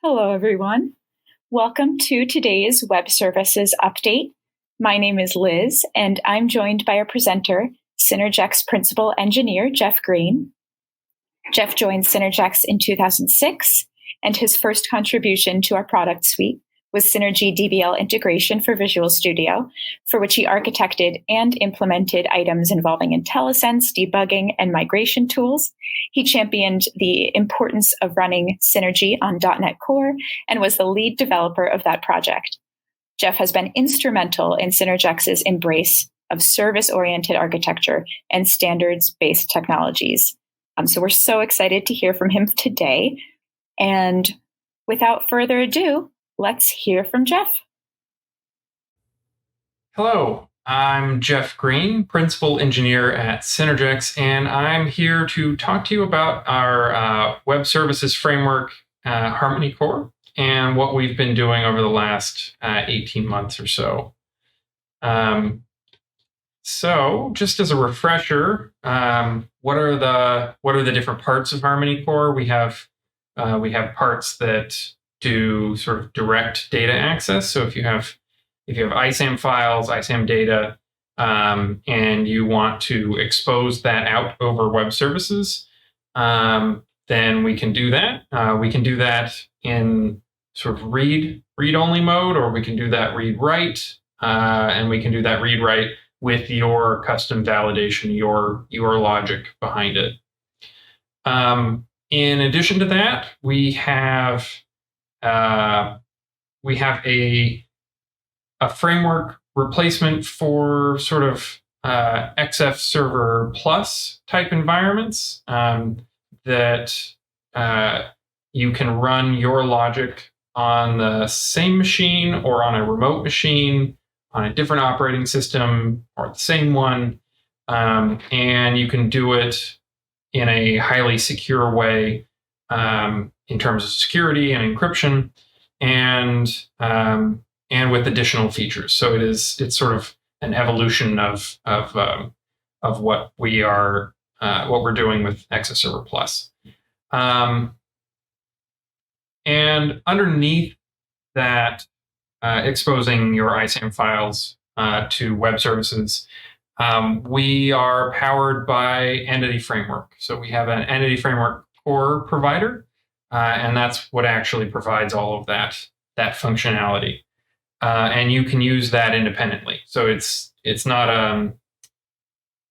Hello, everyone. Welcome to today's Web Services Update. My name is Liz, and I'm joined by our presenter, Synergex Principal Engineer, Jeff Greene. Jeff joined Synergex in 2006, and his first contribution to our product suite was Synergy DBL Integration for Visual Studio, for which he architected and implemented items involving IntelliSense, debugging, and migration tools. He championed the importance of running Synergy on .NET Core and was the lead developer of that project. Jeff has been instrumental in Synergex's embrace of service-oriented architecture and standards-based technologies. So we're so excited to hear from him today. And without further ado, let's hear from Jeff. Hello, I'm Jeff Greene, Principal Engineer at Synergex, and I'm here to talk to you about our web services framework, Harmony Core, and what we've been doing over the last 18 months or so. So, just as a refresher, what are the different parts of Harmony Core? We have parts that do sort of direct data access. So if you have ISAM files, ISAM data, and you want to expose that out over web services, then we can do that. We can do that in sort of read-only mode, or we can do that read-write, and we can do that read-write with your custom validation, your logic behind it. In addition to that, we have a framework replacement for sort of XF Server Plus type environments that you can run your logic on the same machine or on a remote machine, on a different operating system or the same one, and you can do it in a highly secure way in terms of security and encryption, and with additional features. So it's sort of an evolution of what we're doing with XF Server Plus. And underneath that, exposing your ISAM files to web services, we are powered by Entity Framework. So we have an Entity Framework core provider, and that's what actually provides all of that functionality. And you can use that independently. So it's not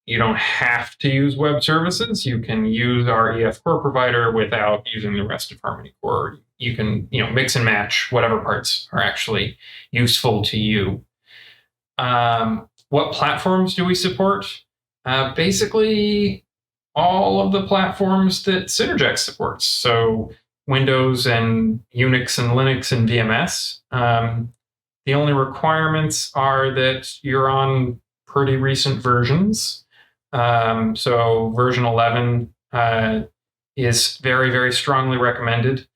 you don't have to use web services. You can use our EF core provider without using the rest of Harmony Core. You can mix and match whatever parts are actually useful to you. What platforms do we support? Basically, all of the platforms that Synergex supports. So Windows and Unix and Linux and VMS. The only requirements are that you're on pretty recent versions. So version 11 is very, very strongly recommended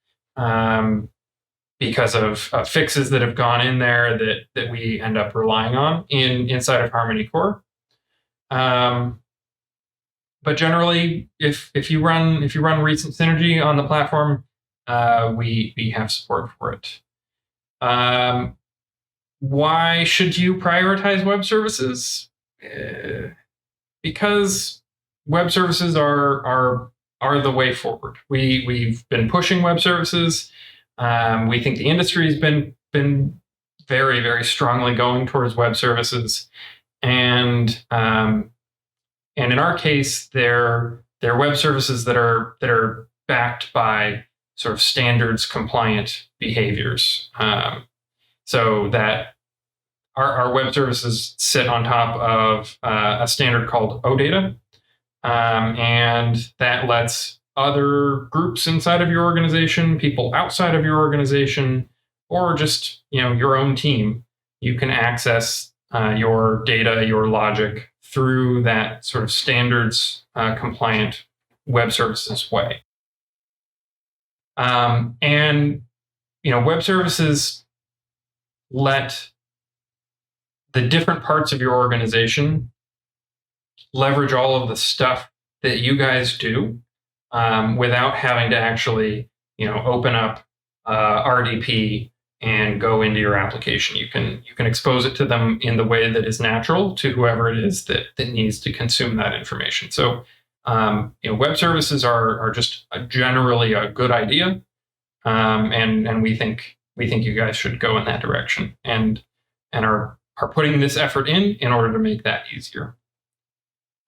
because of fixes that have gone in there that we end up relying on inside of Harmony Core. But generally, if you run recent Synergy on the platform, we have support for it. Why should you prioritize web services? Because web services are the way forward. We've been pushing web services. We think the industry has been very, very strongly going towards web services, and in our case, they're web services that are backed by sort of standards compliant behaviors. So that our web services sit on top of a standard called OData, and that lets other groups inside of your organization, people outside of your organization, or just your own team, you can access your data, your logic through that sort of standards compliant web services way. And web services let the different parts of your organization leverage all of the stuff that you guys do without having to actually open up RDP and go into your application. You can expose it to them in the way that is natural to whoever it is that needs to consume that information. So web services are just generally a good idea, and we think you guys should go in that direction and are putting this effort in order to make that easier.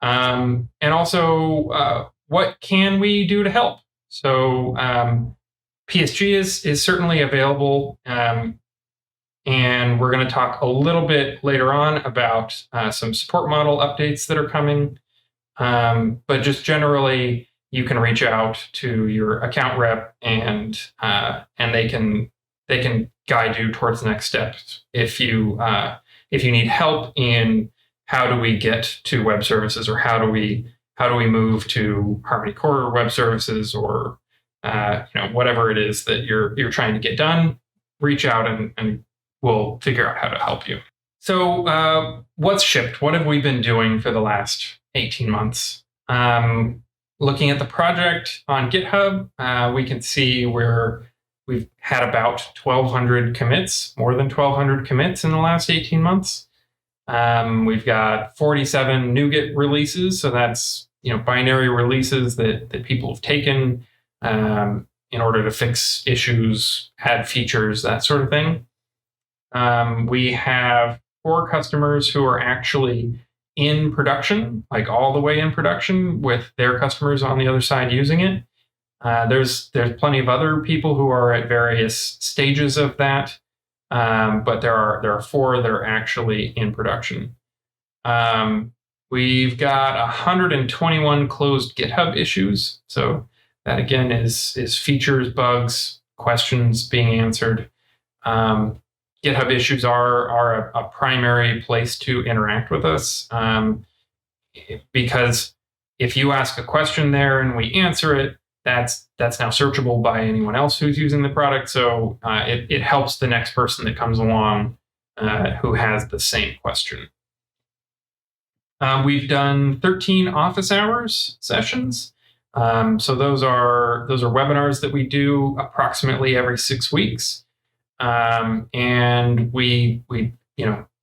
And also, what can we do to help? So PSG is certainly available, and we're going to talk a little bit later on about some support model updates that are coming. But just generally, you can reach out to your account rep, and they can guide you towards the next steps if you need help in how do we get to web services, or how do we move to Harmony Core web services, or whatever it is that you're trying to get done. Reach out and we'll figure out how to help you. So what's shipped? What have we been doing for the last 18 months? Looking at the project on GitHub, we can see where we've had about 1,200 commits, more than 1,200 commits in the last 18 months. We've got 47 NuGet releases, so that's binary releases that people have taken in order to fix issues, add features, that sort of thing. We have 4 customers who are actually in production, like all the way in production, with their customers on the other side using it. There's plenty of other people who are at various stages of that, but there are 4 that are actually in production. We've got 121 closed GitHub issues. So that again is features, bugs, questions being answered. GitHub issues are a primary place to interact with us, because if you ask a question there and we answer it, that's now searchable by anyone else who's using the product. So it helps the next person that comes along who has the same question. We've done 13 office hours sessions. So those are webinars that we do approximately every 6 weeks. And we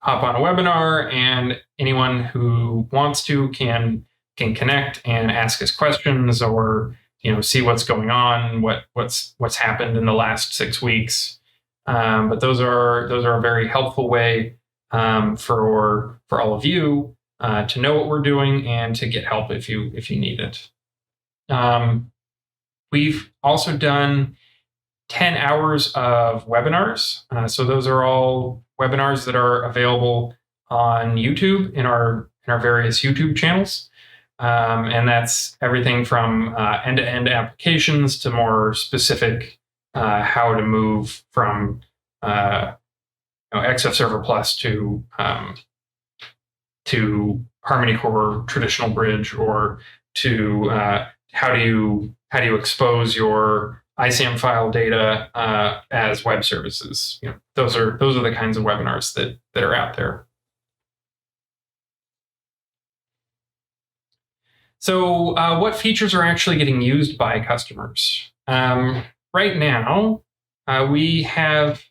hop on a webinar, and anyone who wants to can connect and ask us questions, or see what's going on, what's happened in the last 6 weeks. But those are a very helpful way for all of you to know what we're doing and to get help if you need it. We've also done 10 hours of webinars. So those are all webinars that are available on YouTube in our various YouTube channels. And that's everything from end-to-end applications to more specific how to move from XF Server Plus to Harmony Core traditional bridge, or to how do you expose your ISAM file data as web services. Those are the kinds of webinars that are out there. So what features are actually getting used by customers? Right now, we have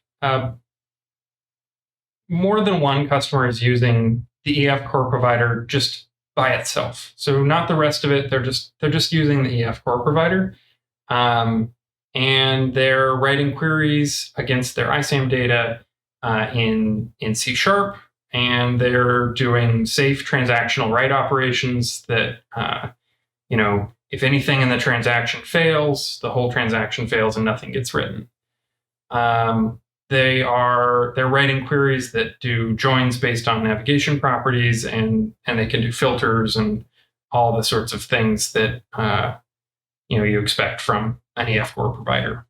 more than one customer is using the EF Core provider just by itself. So not the rest of it. They're just using the EF Core provider. And they're writing queries against their ISAM data in C#, and they're doing safe transactional write operations that, if anything in the transaction fails, the whole transaction fails and nothing gets written. They're writing queries that do joins based on navigation properties, and they can do filters and all the sorts of things that you expect from an EF Core provider.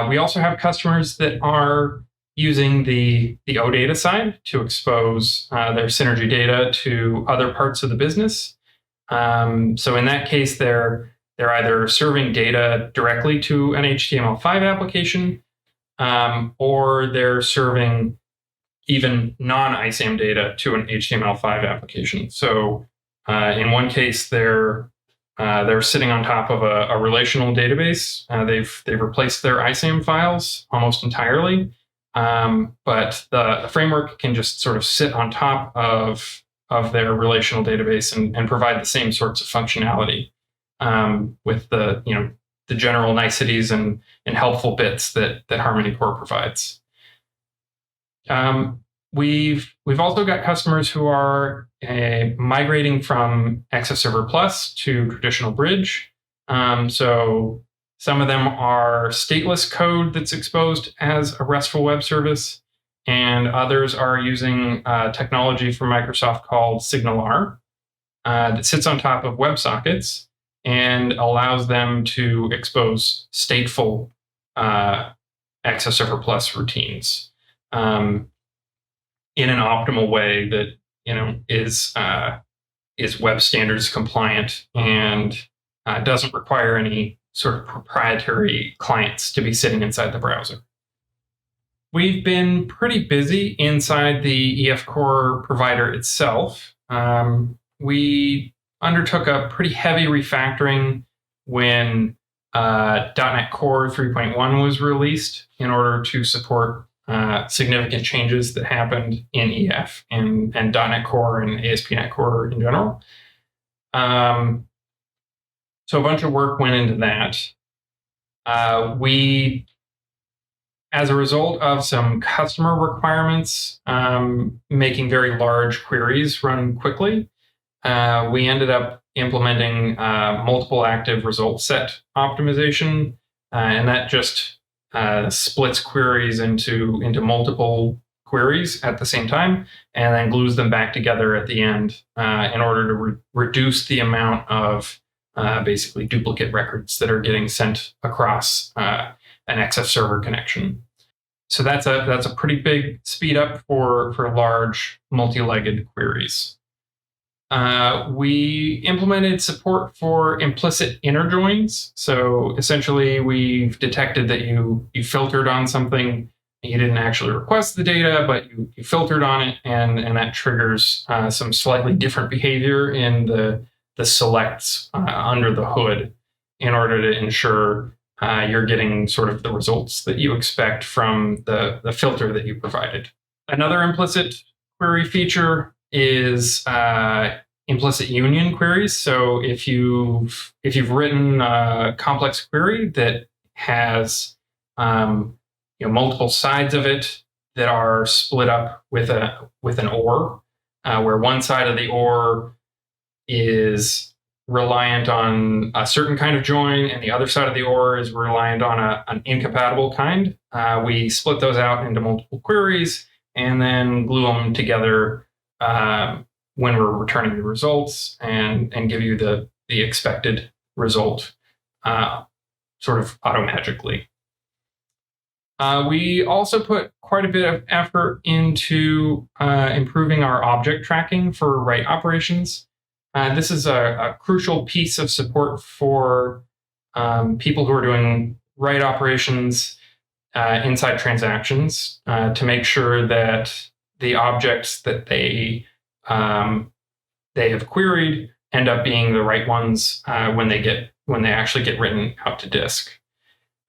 We also have customers that are using the OData side to expose their Synergy data to other parts of the business. So in that case, they're either serving data directly to an HTML5 application, or they're serving even non-ISAM data to an HTML5 application. So in one case, they're they're sitting on top of a relational database. They've replaced their ISAM files almost entirely, but the framework can just sort of sit on top of their relational database and provide the same sorts of functionality with the general niceties and helpful bits that Harmony Core provides. We've also got customers who are migrating from XF Server Plus to traditional Bridge. So some of them are stateless code that's exposed as a RESTful web service, and others are using technology from Microsoft called SignalR that sits on top of WebSockets and allows them to expose stateful XF Server Plus routines in an optimal way that is web standards compliant and doesn't require any sort of proprietary clients to be sitting inside the browser. We've been pretty busy inside the EF Core provider itself. We undertook a pretty heavy refactoring when .NET Core 3.1 was released in order to support significant changes that happened in EF and .NET Core and ASP.NET Core in general. So a bunch of work went into that. We, as a result of some customer requirements, making very large queries run quickly, we ended up implementing multiple active result set optimization, and that just splits queries into multiple queries at the same time, and then glues them back together at the end in order to reduce the amount of basically duplicate records that are getting sent across an XF server connection. So that's a pretty big speed up for large multi-legged queries. We implemented support for implicit inner joins. So essentially, we've detected that you filtered on something, you didn't actually request the data, but you filtered on it, and that triggers some slightly different behavior in the selects under the hood in order to ensure you're getting sort of the results that you expect from the filter that you provided. Another implicit query feature is implicit union queries. So if you've written a complex query that has multiple sides of it that are split up with an OR, where one side of the OR is reliant on a certain kind of join and the other side of the OR is reliant on an incompatible kind, we split those out into multiple queries and then glue them together when we're returning the results and give you the expected result sort of automagically. We also put quite a bit of effort into improving our object tracking for write operations. This is a crucial piece of support for people who are doing write operations inside transactions to make sure that the objects that they have queried end up being the right ones when they actually get written out to disk.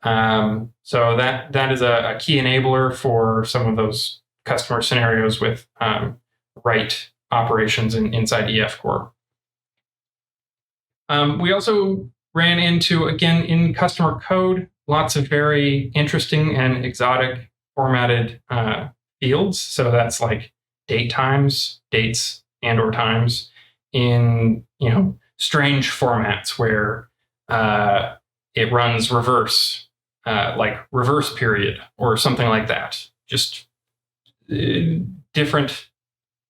So that is a key enabler for some of those customer scenarios with write operations inside EF Core. We also ran into, again, in customer code, lots of very interesting and exotic formatted fields. So that's like date times, dates, and or times in strange formats where it runs reverse, like reverse period or something like that. Just different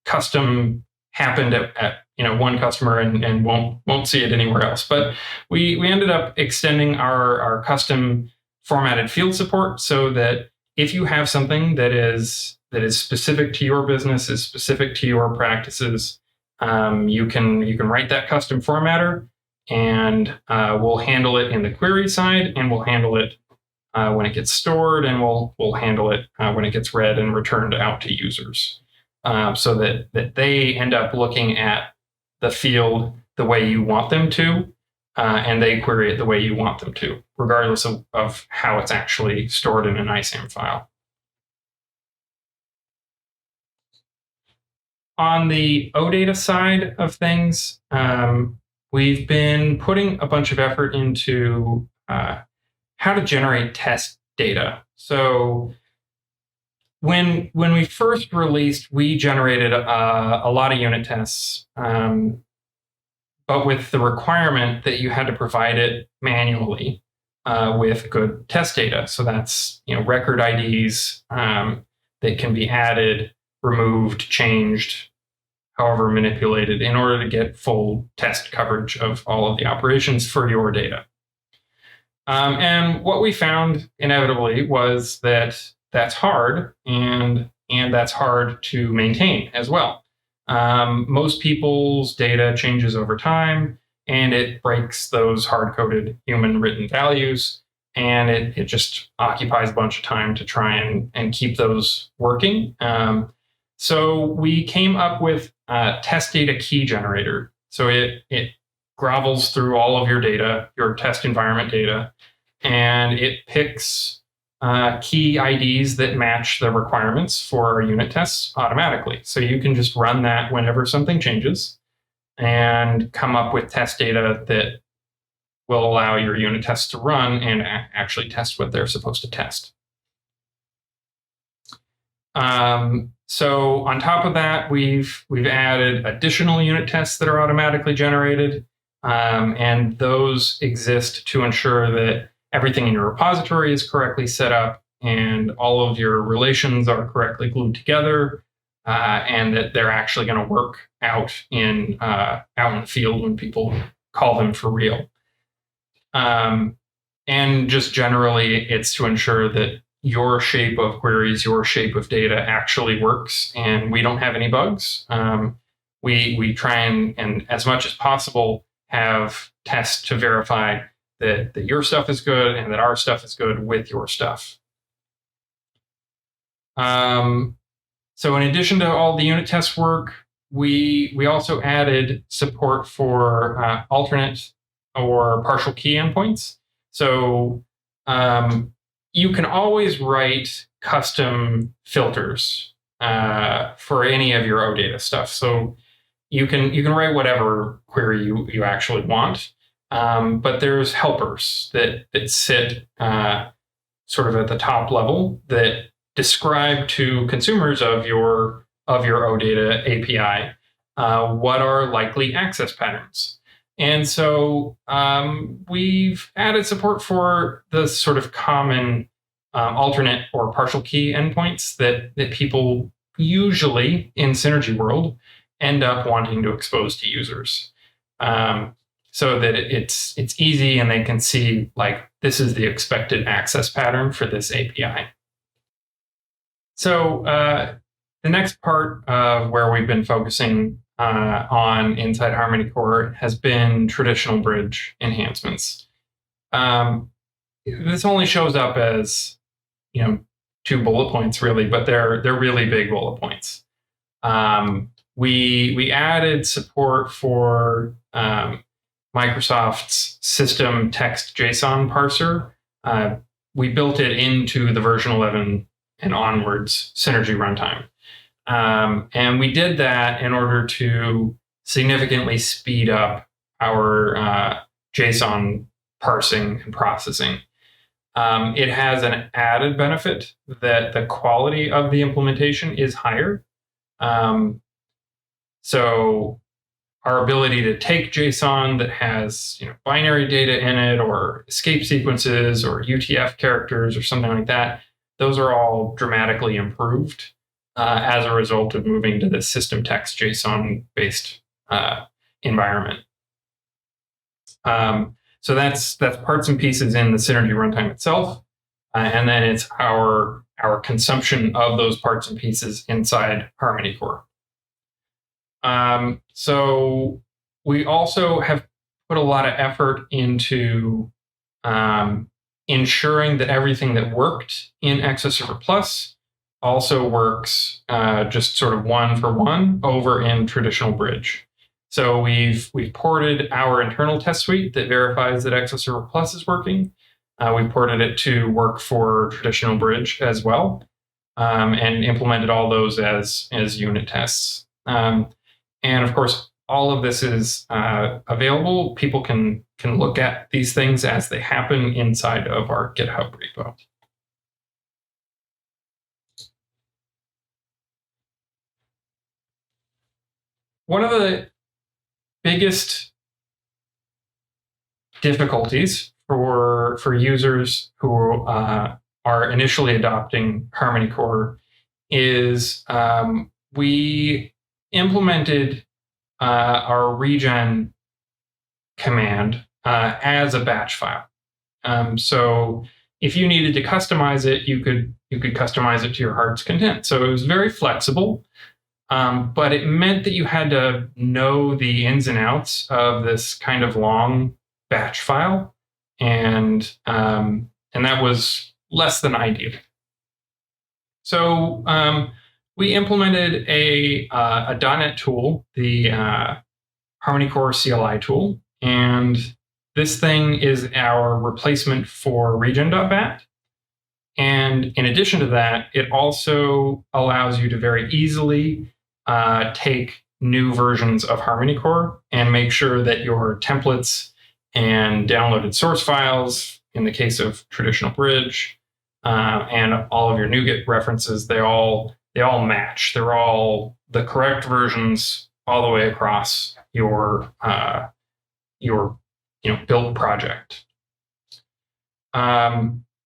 custom happened at one customer and won't see it anywhere else. But we ended up extending our custom formatted field support so that if you have something that is specific to your business, is specific to your practices, you can write that custom formatter, and we'll handle it in the query side, and we'll handle it when it gets stored, and we'll handle it when it gets read and returned out to users, so that they end up looking at the field the way you want them to, and they query it the way you want them to, regardless of how it's actually stored in an ISAM file. On the OData side of things, we've been putting a bunch of effort into how to generate test data. So when we first released, we generated a lot of unit tests, but with the requirement that you had to provide it manually with good test data. So that's record IDs that can be added, removed, changed, however manipulated, in order to get full test coverage of all of the operations for your data. And what we found inevitably was that that's hard, and that's hard to maintain as well. Most people's data changes over time, and it breaks those hard-coded human-written values, and it just occupies a bunch of time to try and keep those working. So we came up with a test data key generator. So it grovels through all of your data, your test environment data, and it picks key IDs that match the requirements for our unit tests automatically. So you can just run that whenever something changes and come up with test data that will allow your unit tests to run and actually test what they're supposed to test. So on top of that, we've added additional unit tests that are automatically generated, and those exist to ensure that everything in your repository is correctly set up and all of your relations are correctly glued together, and that they're actually going to work out in the field when people call them for real. And just generally, it's to ensure that your shape of queries, your shape of data actually works, and we don't have any bugs. We try and as much as possible have tests to verify that your stuff is good and that our stuff is good with your stuff. So in addition to all the unit test work, we also added support for alternate or partial key endpoints. So you can always write custom filters for any of your OData stuff. So you can write whatever query you actually want, but there's helpers that sit sort of at the top level that describe to consumers of your OData API what are likely access patterns. And so we've added support for the sort of common alternate or partial key endpoints that people usually in Synergy world end up wanting to expose to users, so that it's easy and they can see, like, this is the expected access pattern for this API. So the next part of where we've been focusing on inside Harmony Core has been traditional bridge enhancements. This only shows up as 2 bullet points really, but they're really big bullet points. We added support for Microsoft's system text JSON parser. We built it into the version 11 and onwards Synergy runtime. And we did that in order to significantly speed up our JSON parsing and processing. It has an added benefit that the quality of the implementation is higher. So our ability to take JSON that has binary data in it, or escape sequences, or UTF characters, or something like that, those are all dramatically improved as a result of moving to this system text JSON-based environment. So that's parts and pieces in the Synergy runtime itself, and then it's our consumption of those parts and pieces inside Harmony Core. So we also have put a lot of effort into ensuring that everything that worked in Access Server Plus also works just sort of one for one over in traditional bridge. So we've ported our internal test suite that verifies that Access Server Plus is working. We've ported it to work for traditional bridge as well, and implemented all those as unit tests. And of course, all of this is available. People can look at these things as they happen inside of our GitHub repo. One of the biggest difficulties for users who are initially adopting Harmony Core is we implemented our regen command as a batch file. So if you needed to customize it, you could customize it to your heart's content. So it was very flexible, but it meant that you had to know the ins and outs of this kind of long batch file, and that was less than ideal. So we implemented a .NET tool, the Harmony Core CLI tool, and this thing is our replacement for regen.bat. And in addition to that, it also allows you to very easily take new versions of Harmony Core and make sure that your templates and downloaded source files, in the case of traditional bridge, and all of your NuGet references, they all match. They're all the correct versions all the way across your build project.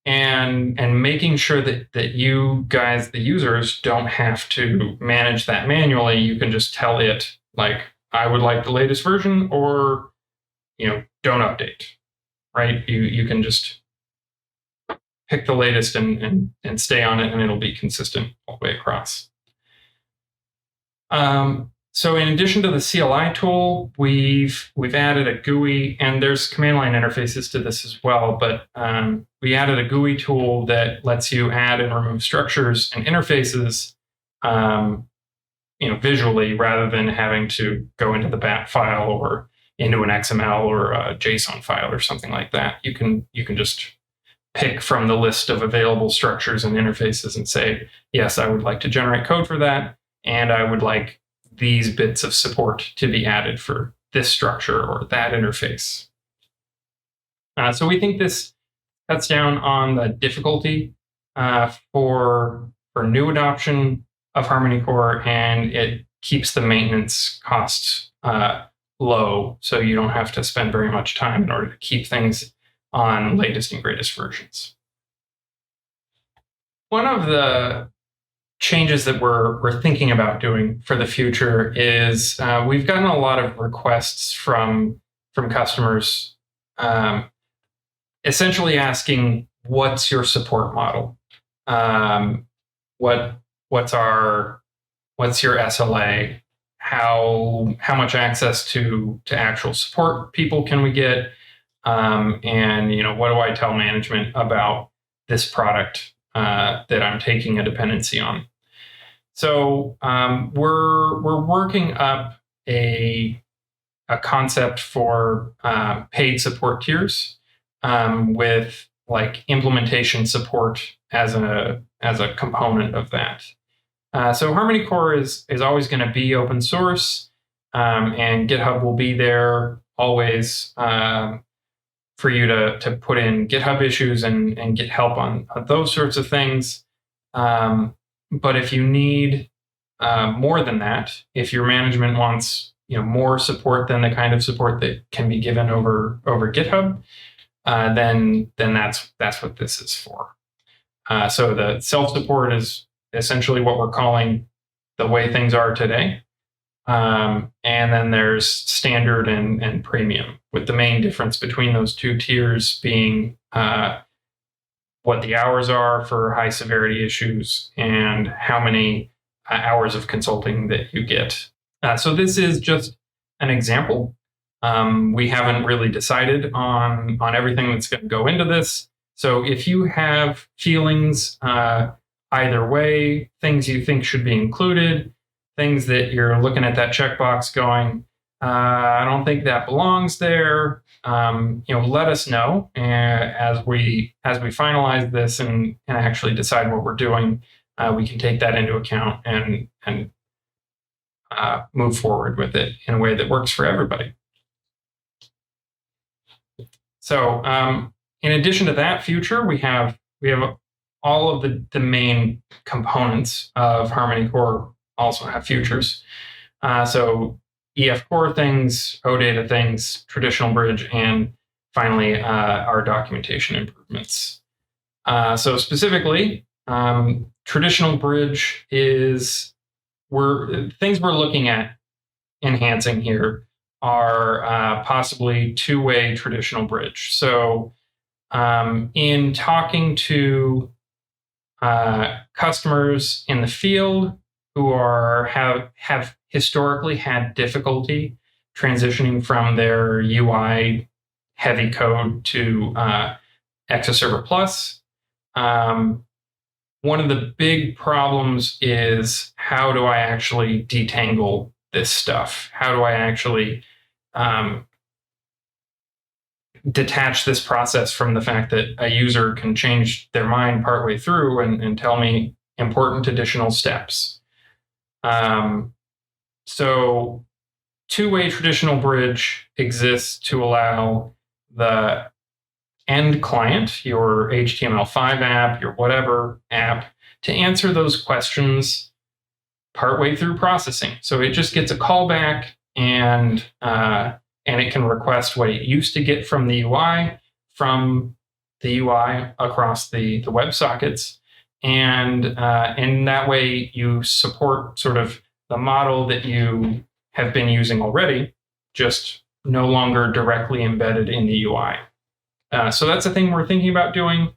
And making sure that you guys, the users, don't have to manage that manually. You can just tell it, like, I would like the latest version, or don't update, right? You can just pick the latest and stay on it, and it'll be consistent all the way across. So in addition to the CLI tool, we've added a GUI, and there's command line interfaces to this as well, but we added a GUI tool that lets you add and remove structures and interfaces visually, rather than having to go into the bat file or into an XML or a JSON file or something like that. You can just pick from the list of available structures and interfaces and say, yes, I would like to generate code for that, and I would like these bits of support to be added for this structure or that interface. So we think this cuts down on the difficulty for new adoption of Harmony Core, and it keeps the maintenance costs low, so you don't have to spend very much time in order to keep things on latest and greatest versions. One of the changes that we're thinking about doing for the future is we've gotten a lot of requests from customers essentially asking, what's your support model? What's your SLA? How much access to actual support people can we get? And what do I tell management about this product that I'm taking a dependency on? So we're working up a concept for paid support tiers with like implementation support as a component of that. So Harmony Core is always going to be open source, and GitHub will be there always for you to put in GitHub issues and get help on those sorts of things. But if you need more than that, if your management wants more support than the kind of support that can be given over GitHub, then that's what this is for. So the self-support is essentially what we're calling the way things are today. And then there's standard and premium, with the main difference between those two tiers being what the hours are for high severity issues and how many hours of consulting that you get. So this is just an example. We haven't really decided on everything that's going to go into this. So if you have feelings either way, things you think should be included, things that you're looking at that checkbox going, I don't think that belongs there. Let us know as we finalize this and actually decide what we're doing. We can take that into account and move forward with it in a way that works for everybody. So in addition to that feature, we have all of the main components of Harmony Core also have features. So EF Core things, OData things, traditional bridge, and finally our documentation improvements. So specifically, traditional bridge is things we're looking at enhancing here are possibly two-way traditional bridge. So in talking to customers in the field who have historically had difficulty transitioning from their UI heavy code to Exaserver Plus, one of the big problems is, how do I actually detangle this stuff? How do I actually detach this process from the fact that a user can change their mind partway through and tell me important additional steps? So two-way traditional bridge exists to allow the end client, your HTML5 app, your whatever app, to answer those questions partway through processing. So it just gets a callback and it can request what it used to get from the UI across the WebSockets. And in that way, you support sort of the model that you have been using already, just no longer directly embedded in the UI. So that's a thing we're thinking about doing.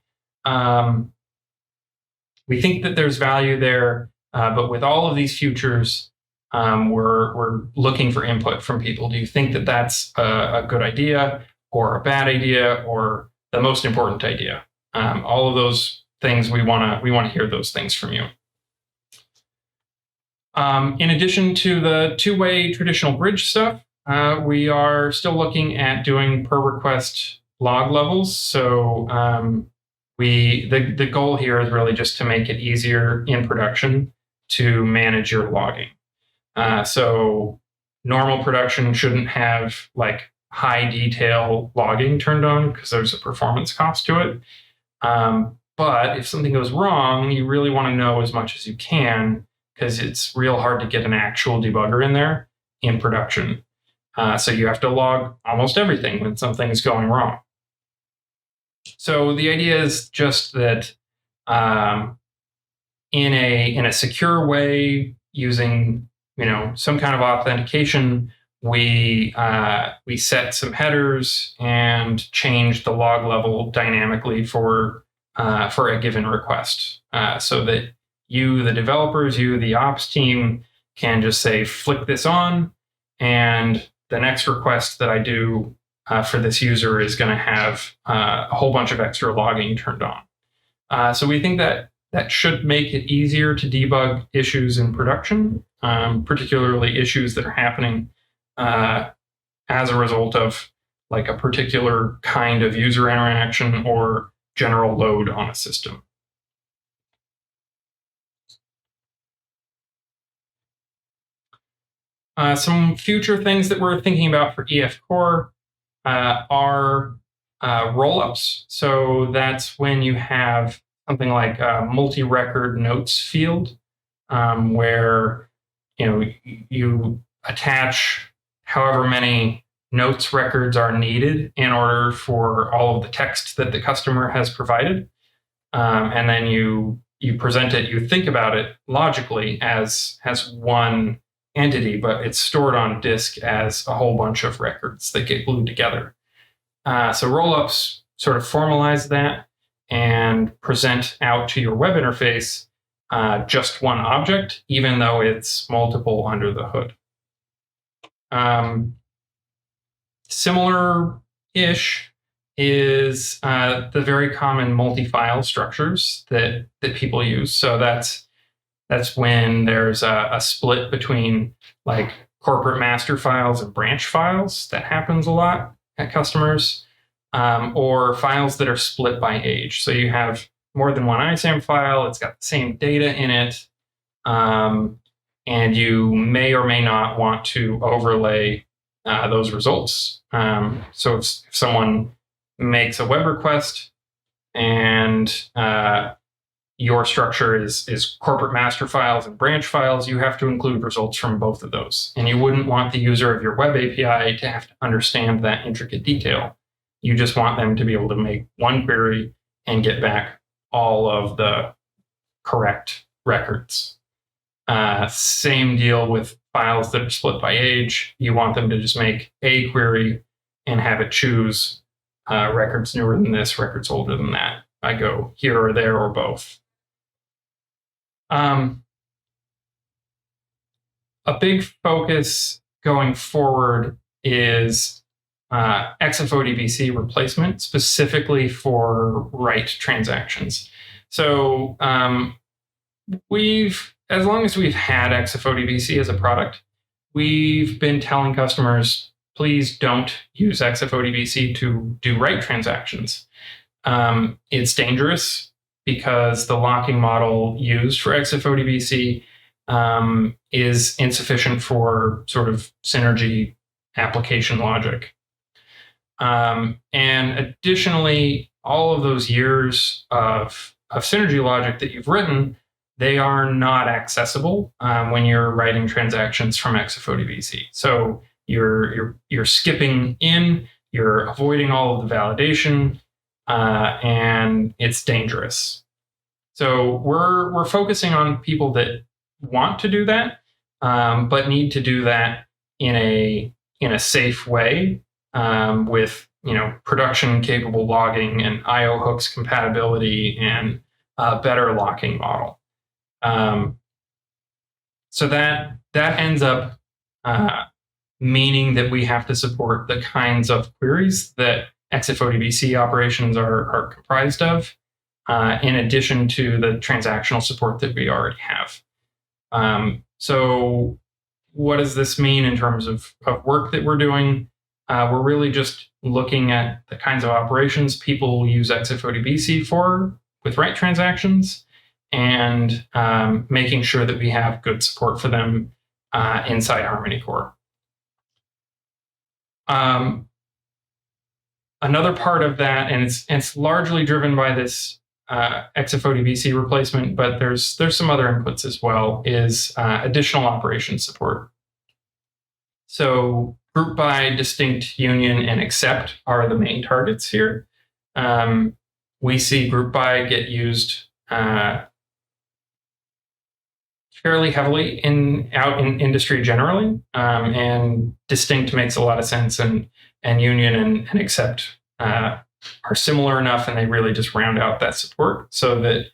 We think that there's value there, but with all of these features, we're looking for input from people. Do you think that that's a good idea or a bad idea or the most important idea? All of those things, we want to hear those things from you. In addition to the two-way traditional bridge stuff, we are still looking at doing per request log levels. So the goal here is really just to make it easier in production to manage your logging. So normal production shouldn't have like high detail logging turned on because there's a performance cost to it. But if something goes wrong, you really want to know as much as you can, because it's real hard to get an actual debugger in there in production. So you have to log almost everything when something is going wrong. So the idea is just that in a secure way, using some kind of authentication, we set some headers and change the log level dynamically for a given request, so that you, the developers, you, the ops team, can just say, flick this on, and the next request that I do for this user is going to have a whole bunch of extra logging turned on. So we think that should make it easier to debug issues in production, particularly issues that are happening as a result of like a particular kind of user interaction or general load on a system. Some future things that we're thinking about for EF Core are rollups. So that's when you have something like a multi-record notes field, where you attach however many notes records are needed in order for all of the text that the customer has provided, and then you present it. You think about it logically as one entity, but it's stored on disk as a whole bunch of records that get glued together. So rollups sort of formalize that and present out to your web interface just one object, even though it's multiple under the hood. Similar-ish is the very common multi-file structures that people use. So that's when there's a split between like corporate master files and branch files. That happens a lot at customers. Or files that are split by age. So you have more than one ISAM file, it's got the same data in it, and you may or may not want to overlay those results. So if someone makes a web request and your structure is corporate master files and branch files, you have to include results from both of those. And you wouldn't want the user of your web API to have to understand that intricate detail. You just want them to be able to make one query and get back all of the correct records. Same deal with files that are split by age. You want them to just make a query and have it choose records newer than this, records older than that. I go here or there or both. A big focus going forward is XFODBC replacement, specifically for write transactions. So as long as we've had XFODBC as a product, we've been telling customers, please don't use XFODBC to do write transactions. It's dangerous because the locking model used for XFODBC is insufficient for sort of Synergy application logic. And additionally, all of those years of Synergy logic that you've written, they are not accessible when you're writing transactions from XFODBC. So you're skipping in, you're avoiding all of the validation, and it's dangerous. So we're focusing on people that want to do that, but need to do that in a safe way, with production capable logging and IO hooks compatibility and a better locking model. So that ends up meaning that we have to support the kinds of queries that XFODBC operations are comprised of, in addition to the transactional support that we already have. So what does this mean in terms of work that we're doing? We're really just looking at the kinds of operations people use XFODBC for with write transactions, and making sure that we have good support for them inside Harmony Core. Another part of that, and it's largely driven by this XFODBC replacement, but there's some other inputs as well, is additional operation support. So group by, distinct, union, and accept are the main targets here. We see group by get used fairly heavily out in industry generally, and distinct makes a lot of sense, and union and accept are similar enough, and they really just round out that support so that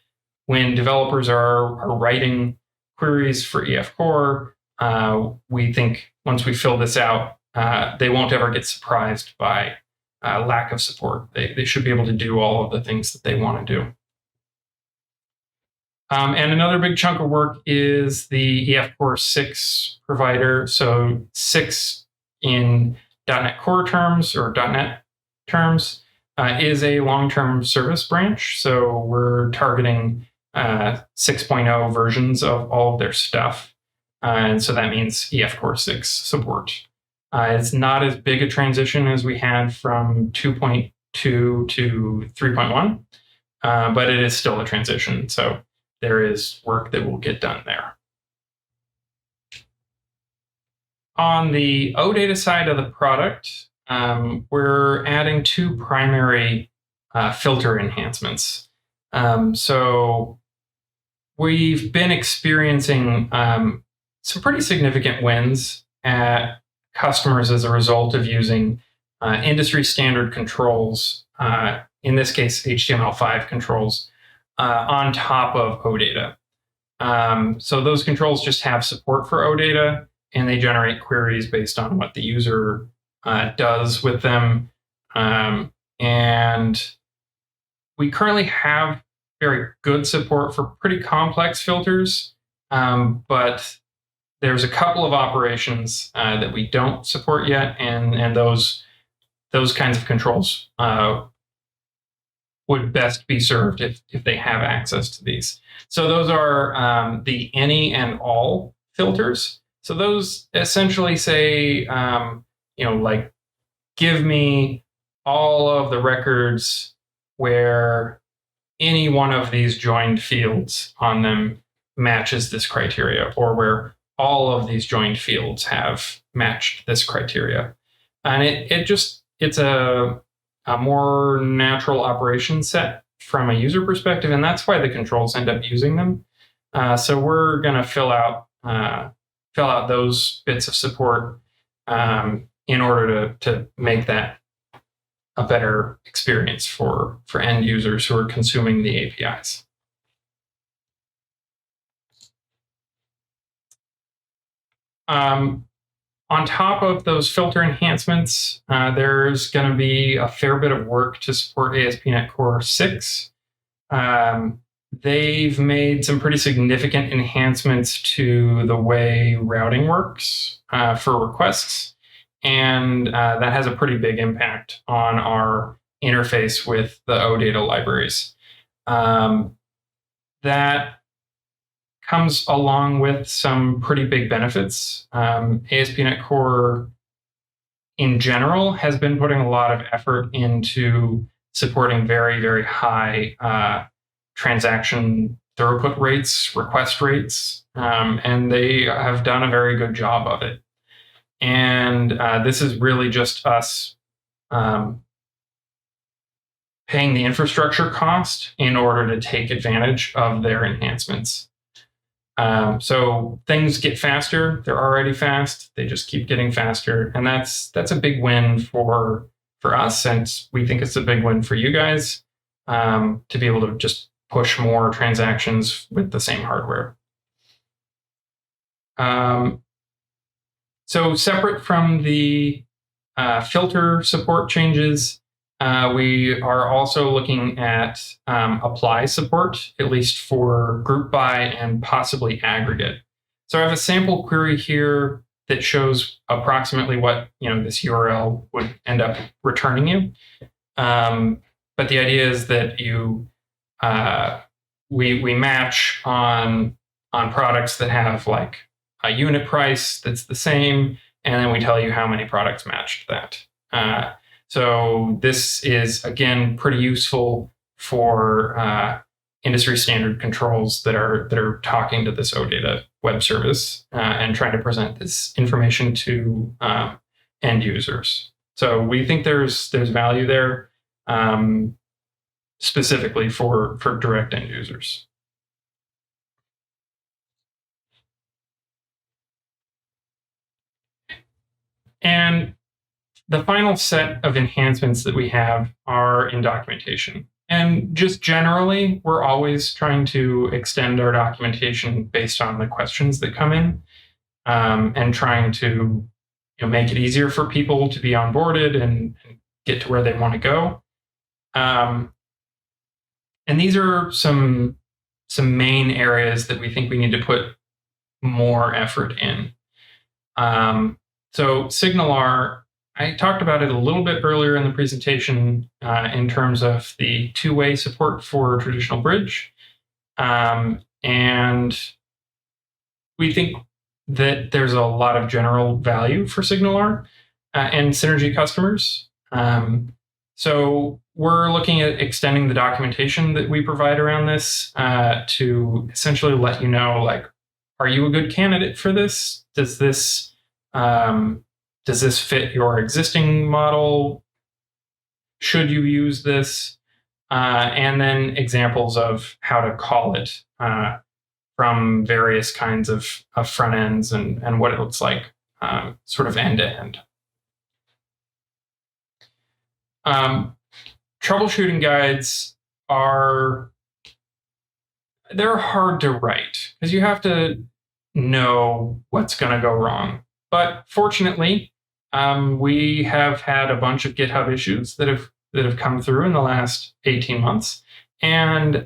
when developers are writing queries for EF Core, we think once we fill this out, they won't ever get surprised by lack of support. They should be able to do all of the things that they want to do. And another big chunk of work is the EF Core 6 provider. So 6 in .NET Core terms or .NET terms is a long-term service branch. So we're targeting 6.0 versions of all of their stuff. And so that means EF Core 6 support. It's not as big a transition as we had from 2.2 to 3.1, but it is still a transition. So there is work that will get done there. On the OData side of the product, we're adding 2 primary filter enhancements. So we've been experiencing some pretty significant wins at customers as a result of using industry standard controls, in this case HTML5 controls, on top of OData. So those controls just have support for OData, and they generate queries based on what the user does with them. And we currently have very good support for pretty complex filters, but there's a couple of operations that we don't support yet, and those kinds of controls would best be served if they have access to these. So those are the any and all filters. So those essentially say, like, give me all of the records where any one of these joined fields on them matches this criteria, or where all of these joined fields have matched this criteria. And it's a more natural operation set from a user perspective, and that's why the controls end up using them. So we're going to fill out those bits of support in order to make that a better experience for end users who are consuming the APIs. On top of those filter enhancements, there's going to be a fair bit of work to support ASP.NET Core 6. They've made some pretty significant enhancements to the way routing works for requests, and that has a pretty big impact on our interface with the OData libraries. That comes along with some pretty big benefits. ASP.NET Core in general has been putting a lot of effort into supporting very, very high transaction throughput rates, request rates, and they have done a very good job of it. And this is really just us paying the infrastructure cost in order to take advantage of their enhancements. So things get faster. They're already fast. They just keep getting faster, and that's a big win for us, and we think it's a big win for you guys to be able to just push more transactions with the same hardware. So separate from the filter support changes, we are also looking at apply support, at least for group by and possibly aggregate. So I have a sample query here that shows approximately what this URL would end up returning you. But the idea is that we match on products that have like a unit price that's the same, and then we tell you how many products matched that. So this is, again, pretty useful for industry standard controls that are talking to this OData web service and trying to present this information to end users. So we think there's value there, specifically for direct end users. And the final set of enhancements that we have are in documentation. And just generally, we're always trying to extend our documentation based on the questions that come in, and trying to make it easier for people to be onboarded and get to where they want to go. And these are some main areas that we think we need to put more effort in. So SignalR, I talked about it a little bit earlier in the presentation in terms of the two-way support for traditional bridge. And we think that there's a lot of general value for SignalR and Synergy customers. So we're looking at extending the documentation that we provide around this to essentially let you know, like, are you a good candidate for this? Does this fit your existing model? Should you use this? And then examples of how to call it from various kinds of front ends and what it looks like sort of end to end. Troubleshooting guides they're hard to write because you have to know what's going to go wrong. But fortunately, we have had a bunch of GitHub issues that have come through in the last 18 months. And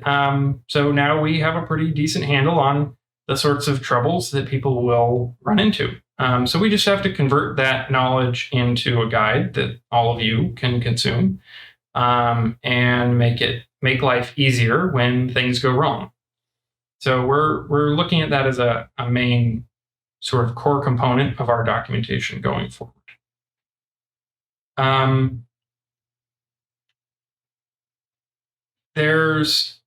so now we have a pretty decent handle on the sorts of troubles that people will run into. So we just have to convert that knowledge into a guide that all of you can consume, and make life easier when things go wrong. So we're looking at that as a main sort of core component of our documentation going forward. There's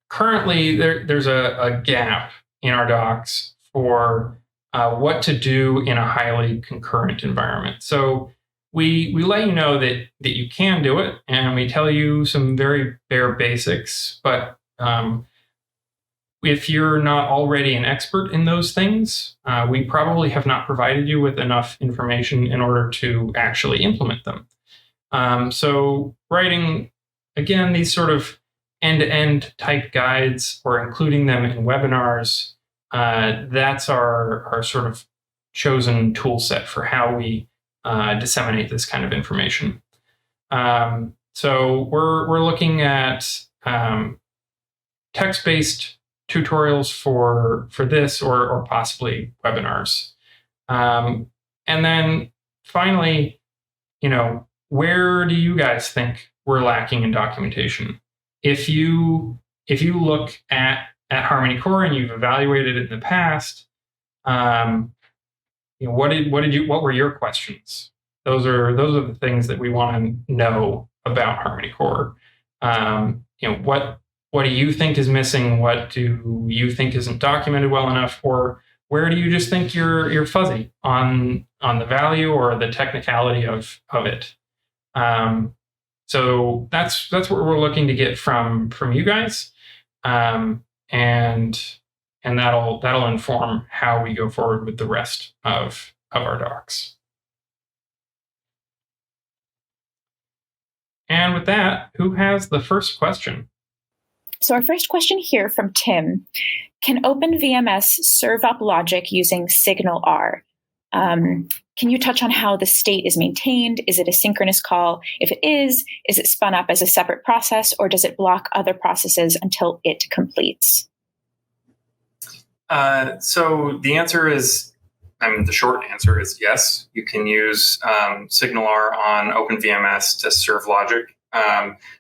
currently there's a gap in our docs for what to do in a highly concurrent environment. So we let you know that you can do it, and we tell you some very bare basics. But if you're not already an expert in those things, we probably have not provided you with enough information in order to actually implement them. So writing, again, these sort of end-to-end type guides or including them in webinars, that's our sort of chosen tool set for how we disseminate this kind of information. So we're looking at text-based tutorials for this, or possibly webinars. And then finally, where do you guys think we're lacking in documentation? If you look at Harmony Core and you've evaluated it in the past, what were your questions? Those are the things that we want to know about Harmony Core. What do you think is missing? What do you think isn't documented well enough? Or where do you just think you're fuzzy on the value or the technicality of it? So that's what we're looking to get from you guys, and that'll inform how we go forward with the rest of our docs. And with that, who has the first question? So our first question here from Tim: can OpenVMS serve up logic using SignalR? Can you touch on how the state is maintained? Is it a synchronous call? If it is it spun up as a separate process, or does it block other processes until it completes? So the answer is, the short answer is yes. You can use SignalR on OpenVMS to serve logic.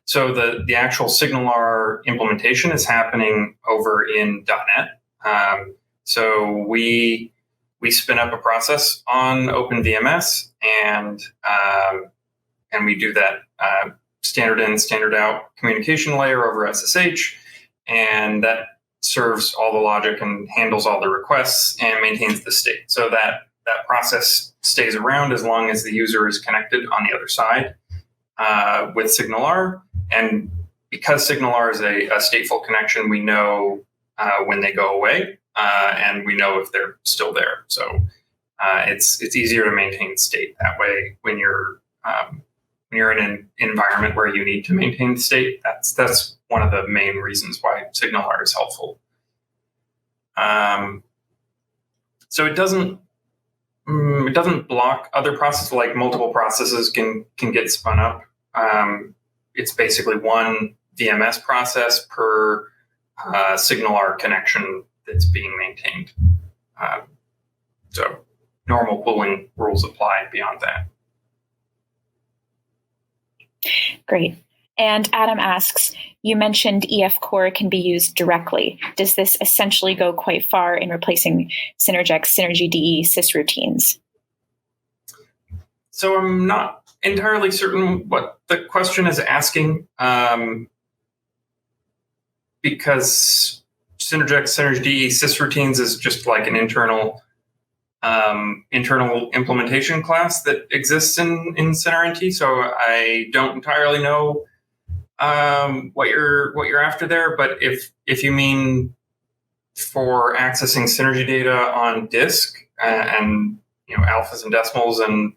So the actual SignalR implementation is happening over in .NET. So we spin up a process on OpenVMS, and we do that standard in, standard out communication layer over SSH, and that serves all the logic and handles all the requests and maintains the state. So that process stays around as long as the user is connected on the other side with SignalR. And because SignalR is a stateful connection, we know when they go away, and we know if they're still there. So it's easier to maintain state that way when you're in an environment where you need to maintain state. That's one of the main reasons why SignalR is helpful. So it doesn't block other processes, like multiple processes can get spun up. It's basically one VMS process per SignalR connection that's being maintained. So normal pooling rules apply beyond that. Great. And Adam asks, you mentioned EF Core can be used directly. Does this essentially go quite far in replacing Synergex Synergy DE sysroutines? So I'm not entirely certain what the question is asking, because Synergex Synergy DE sysroutines is just like an internal implementation class that exists in Synergy. So I don't entirely know what you're after there. But if you mean for accessing Synergy data on disk, and alphas and decimals and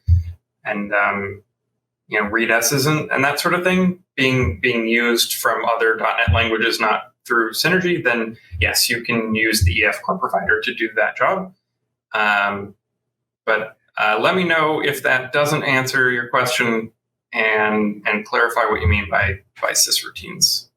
read S's and that sort of thing being used from other .NET languages, not through Synergy, then yes, you can use the EF Core provider to do that job. But let me know if that doesn't answer your question, and clarify what you mean by sysroutines.